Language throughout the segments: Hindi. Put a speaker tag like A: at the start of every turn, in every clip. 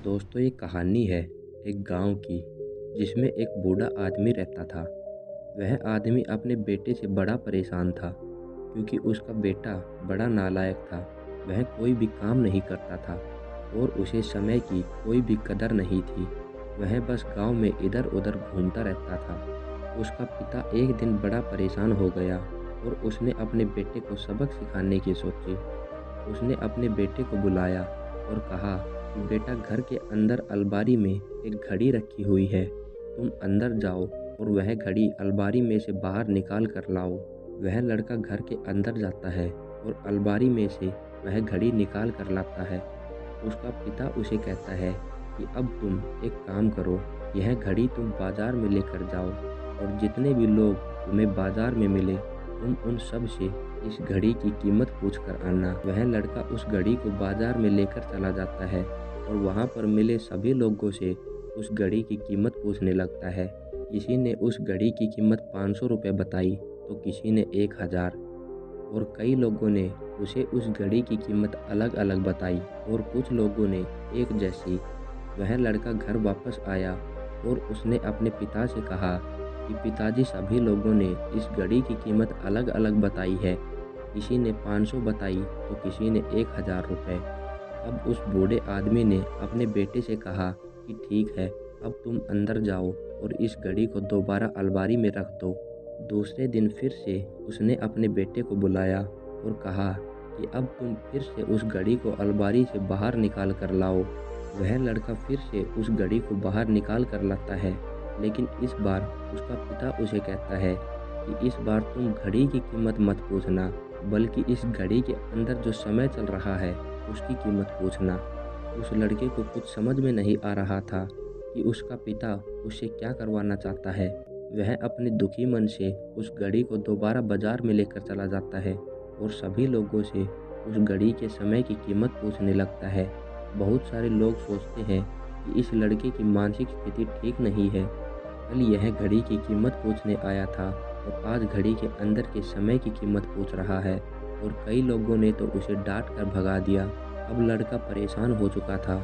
A: दोस्तों ये कहानी है एक गांव की जिसमें एक बूढ़ा आदमी रहता था। वह आदमी अपने बेटे से बड़ा परेशान था क्योंकि उसका बेटा बड़ा नालायक था। वह कोई भी काम नहीं करता था और उसे समय की कोई भी कदर नहीं थी। वह बस गांव में इधर उधर घूमता रहता था। उसका पिता एक दिन बड़ा परेशान हो गया और उसने अपने बेटे को सबक सिखाने की सोची। उसने अपने बेटे को बुलाया और कहा कि बेटा घर के अंदर अलमारी में एक घड़ी रखी हुई है, तुम अंदर जाओ और वह घड़ी अलमारी में से बाहर निकाल कर लाओ। वह लड़का घर के अंदर जाता है और अलमारी में से वह घड़ी निकाल कर लाता है। उसका पिता उसे कहता है कि अब तुम एक काम करो, यह घड़ी तुम बाजार में लेकर जाओ और जितने भी लोग तुम्हें बाजार में मिले तुम उन सब से इस घड़ी की कीमत पूछ कर आना। वह लड़का उस घड़ी को बाजार में लेकर चला जाता है और वहाँ पर मिले सभी लोगों से उस घड़ी की कीमत पूछने लगता है। किसी ने उस घड़ी की कीमत 500 रुपये बताई तो किसी ने 1000 और कई लोगों ने उसे उस घड़ी की कीमत अलग अलग बताई और कुछ लोगों ने एक जैसी। वह लड़का घर वापस आया और उसने अपने पिता से कहा कि पिताजी सभी लोगों ने इस घड़ी की कीमत अलग अलग बताई है, किसी ने 500 बताई तो किसी ने 1000 रुपये। अब उस बूढ़े आदमी ने अपने बेटे से कहा कि ठीक है, अब तुम अंदर जाओ और इस घड़ी को दोबारा अलमारी में रख दो। दूसरे दिन फिर से उसने अपने बेटे को बुलाया और कहा कि अब तुम फिर से उस घड़ी को अलमारी से बाहर निकाल कर लाओ। वह लड़का फिर से उस घड़ी को बाहर निकाल कर लाता है, लेकिन इस बार उसका पिता उसे कहता है कि इस बार तुम घड़ी की कीमत मत पूछना, बल्कि इस घड़ी के अंदर जो समय चल रहा है उसकी कीमत पूछना। उस लड़के को कुछ समझ में नहीं आ रहा था कि उसका पिता उससे क्या करवाना चाहता है। वह अपने दुखी मन से उस घड़ी को दोबारा बाजार में लेकर चला जाता है और सभी लोगों से उस घड़ी के समय की कीमत पूछने लगता है। बहुत सारे लोग सोचते हैं कि इस लड़के की मानसिक स्थिति ठीक नहीं है। कल यह घड़ी की कीमत पूछने आया था और आज घड़ी के अंदर के समय की कीमत पूछ रहा है, और कई लोगों ने तो उसे डांट कर भगा दिया। अब लड़का परेशान हो चुका था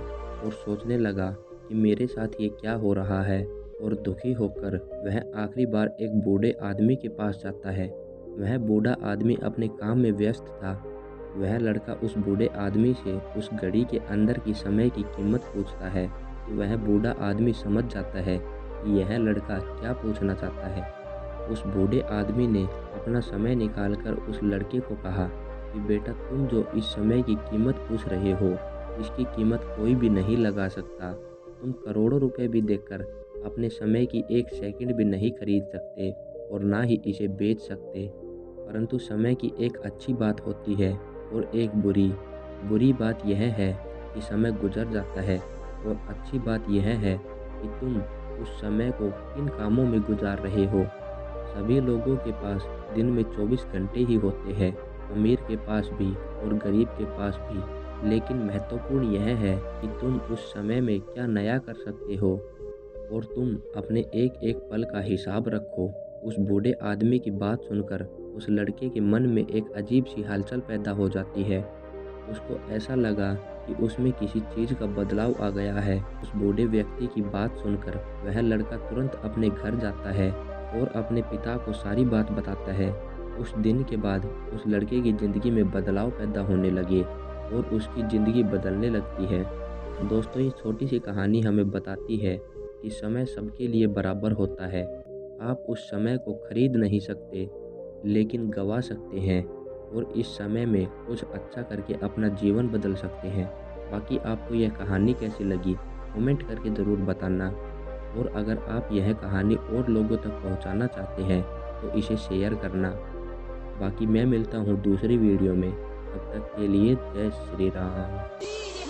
A: और सोचने लगा कि मेरे साथ ये क्या हो रहा है, और दुखी होकर वह आखिरी बार एक बूढ़े आदमी के पास जाता है। वह बूढ़ा आदमी अपने काम में व्यस्त था। वह लड़का उस बूढ़े आदमी से उस घड़ी के अंदर की समय की कीमत पूछता है तो वह बूढ़ा आदमी समझ जाता है कि यह लड़का क्या पूछना चाहता है। उस बूढ़े आदमी ने अपना समय निकालकर उस लड़के को कहा कि बेटा, तुम जो इस समय की कीमत पूछ रहे हो इसकी कीमत कोई भी नहीं लगा सकता। तुम करोड़ों रुपए भी देकर अपने समय की एक सेकंड भी नहीं खरीद सकते और ना ही इसे बेच सकते। परंतु समय की एक अच्छी बात होती है और एक बुरी। बुरी बात यह है कि समय गुजर जाता है, और अच्छी बात यह है कि तुम उस समय को किन कामों में गुजार रहे हो। सभी लोगों के पास दिन में 24 घंटे ही होते हैं, अमीर के पास भी और गरीब के पास भी। लेकिन महत्वपूर्ण यह है कि तुम उस समय में क्या नया कर सकते हो, और तुम अपने एक एक पल का हिसाब रखो। उस बूढ़े आदमी की बात सुनकर उस लड़के के मन में एक अजीब सी हलचल पैदा हो जाती है। उसको ऐसा लगा कि उसमें किसी चीज़ का बदलाव आ गया है। उस बूढ़े व्यक्ति की बात सुनकर वह लड़का तुरंत अपने घर जाता है और अपने पिता को सारी बात बताता है। उस दिन के बाद उस लड़के की ज़िंदगी में बदलाव पैदा होने लगे और उसकी ज़िंदगी बदलने लगती है। दोस्तों, ये छोटी सी कहानी हमें बताती है कि समय सबके लिए बराबर होता है। आप उस समय को खरीद नहीं सकते, लेकिन गंवा सकते हैं, और इस समय में कुछ अच्छा करके अपना जीवन बदल सकते हैं। बाकी आपको यह कहानी कैसी लगी कमेंट करके ज़रूर बताना, और अगर आप यह कहानी और लोगों तक पहुंचाना चाहते हैं तो इसे शेयर करना। बाकी मैं मिलता हूं दूसरी वीडियो में, तब तक के लिए जय श्री राम।